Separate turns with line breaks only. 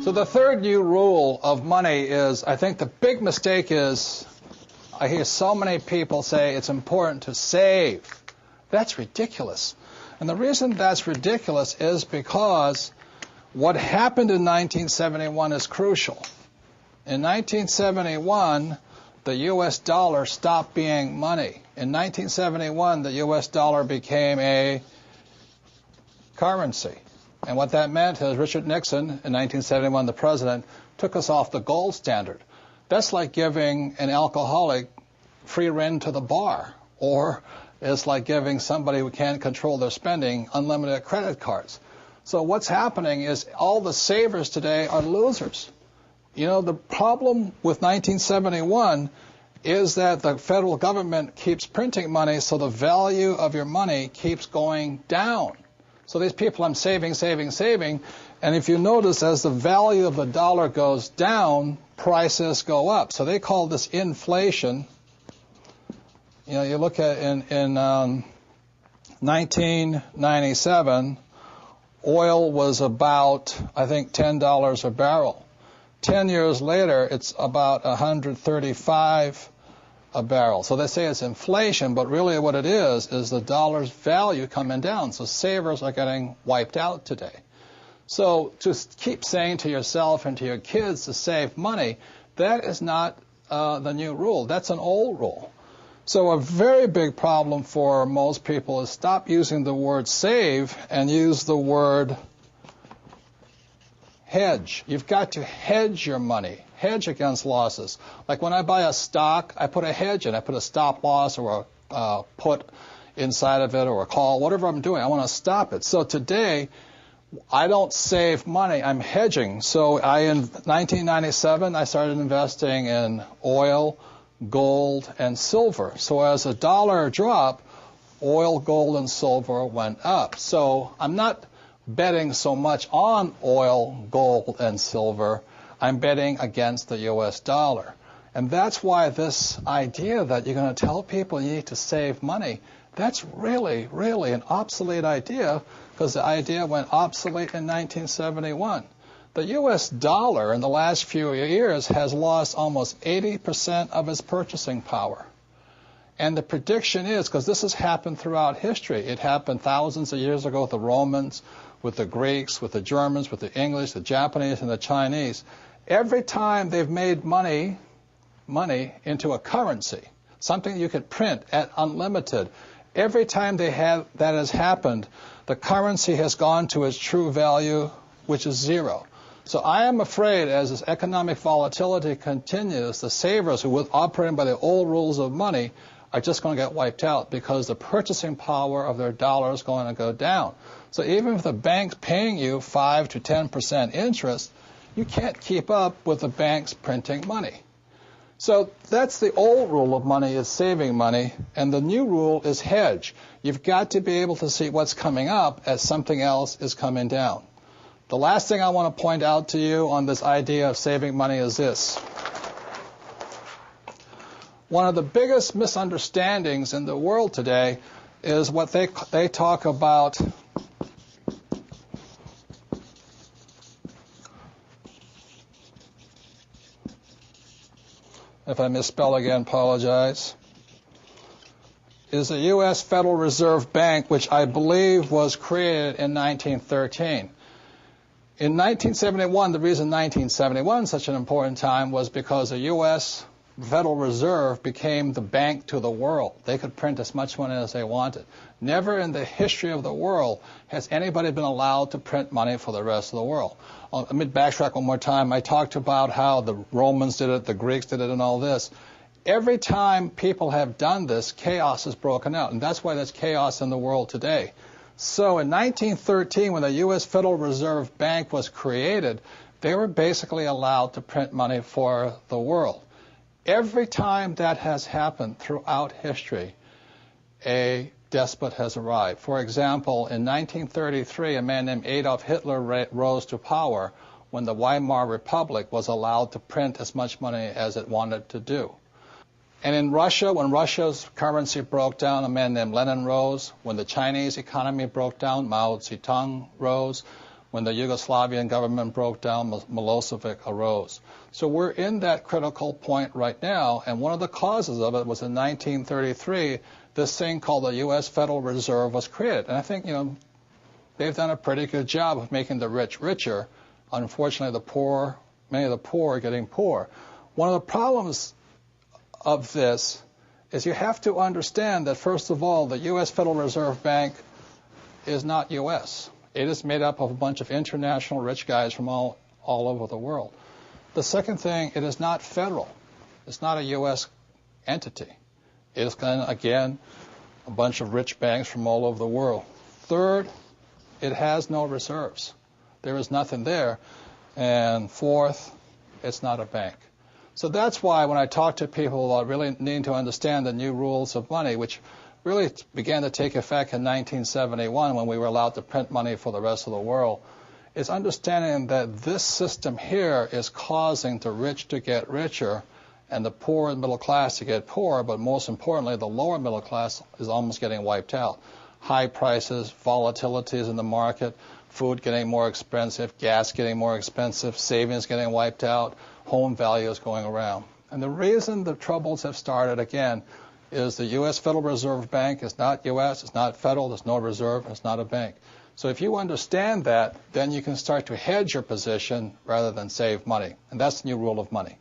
So the third new rule of money is, I think the big mistake is, I hear so many people say it's important to save. That's ridiculous. And the reason that's ridiculous is because what happened in 1971 is crucial. In 1971, the U.S. dollar stopped being money. In 1971, the U.S. dollar became a currency. And what that meant is Richard Nixon, in 1971, the president, took us off the gold standard. That's like giving an alcoholic free rein to the bar, or it's like giving somebody who can't control their spending unlimited credit cards. So what's happening is all the savers today are losers. You know, the problem with 1971 is that the federal government keeps printing money, so the value of your money keeps going down. So these people, I'm saving, and if you notice, as the value of the dollar goes down, prices go up. So they call this inflation. You know, you look at in 1997, oil was about, I think, $10 a barrel. 10 years later, it's about 135 a barrel. So they say it's inflation, but really what it is the dollar's value coming down. So savers are getting wiped out today. So just keep saying to yourself and to your kids to save money, that is not the new rule. That's an old rule. So a very big problem for most people is stop using the word save and use the word hedge. You've got to hedge your money, hedge against losses. Like when I buy a stock, I put a hedge in. I put a stop loss or a put inside of it or a call, whatever I'm doing. I want to stop it. So today, I don't save money. I'm hedging. So in 1997, I started investing in oil, gold, and silver. So as a dollar dropped, oil, gold, and silver went up. So I'm not betting so much on oil, gold, and silver. I'm betting against the U.S. dollar. And that's why this idea that you're going to tell people you need to save money, that's really, really an obsolete idea, because the idea went obsolete in 1971. The U.S. dollar in the last few years has lost almost 80% of its purchasing power. And the prediction is, because this has happened throughout history, it happened thousands of years ago with the Romans, with the Greeks, with the Germans, with the English, the Japanese, and the Chinese. Every time they've made money into a currency, something you could print at unlimited, every time that has happened, the currency has gone to its true value, which is zero. So I am afraid as this economic volatility continues, the savers who were operating by the old rules of money are just going to get wiped out because the purchasing power of their dollar is going to go down. So even if the bank's paying you 5 to 10% interest, you can't keep up with the banks printing money. So that's the old rule of money, is saving money, and the new rule is hedge. You've got to be able to see what's coming up as something else is coming down. The last thing I want to point out to you on this idea of saving money is this. One of the biggest misunderstandings in the world today is what they talk about if I misspell again, apologize, is the U.S. Federal Reserve Bank, which I believe was created in 1913. In 1971, the reason 1971 is such an important time was because the U.S. Federal Reserve became the bank to the world. They could print as much money as they wanted. Never in the history of the world has anybody been allowed to print money for the rest of the world. Let me backtrack one more time. I talked about how the Romans did it, the Greeks did it, and all this. Every time people have done this, chaos has broken out, and that's why there's chaos in the world today. So in 1913, when the U.S. Federal Reserve Bank was created, they were basically allowed to print money for the world. Every time that has happened throughout history, a despot has arrived. For example, in 1933, a man named Adolf Hitler rose to power when the Weimar Republic was allowed to print as much money as it wanted to do. And in Russia, when Russia's currency broke down, a man named Lenin rose. When the Chinese economy broke down, Mao Zedong rose. When the Yugoslavian government broke down, Milosevic arose. So we're in that critical point right now, and one of the causes of it was in 1933, this thing called the U.S. Federal Reserve was created. And I think, they've done a pretty good job of making the rich richer. Unfortunately, many of the poor are getting poor. One of the problems of this is you have to understand that, first of all, the U.S. Federal Reserve Bank is not U.S. It is made up of a bunch of international rich guys from all over the world. The second thing, it is not federal. It's not a U.S. entity. It is, again, a bunch of rich banks from all over the world. Third, it has no reserves. There is nothing there. And fourth, it's not a bank. So that's why when I talk to people about really needing to understand the new rules of money, which really began to take effect in 1971 when we were allowed to print money for the rest of the world, is understanding that this system here is causing the rich to get richer and the poor and middle class to get poorer, but most importantly, the lower middle class is almost getting wiped out. High prices, volatilities in the market, food getting more expensive, gas getting more expensive, savings getting wiped out, home values going around. And the reason the troubles have started, again, is the U.S. Federal Reserve Bank is not U.S., it's not federal, there's no reserve, it's not a bank. So if you understand that, then you can start to hedge your position rather than save money. And that's the new rule of money.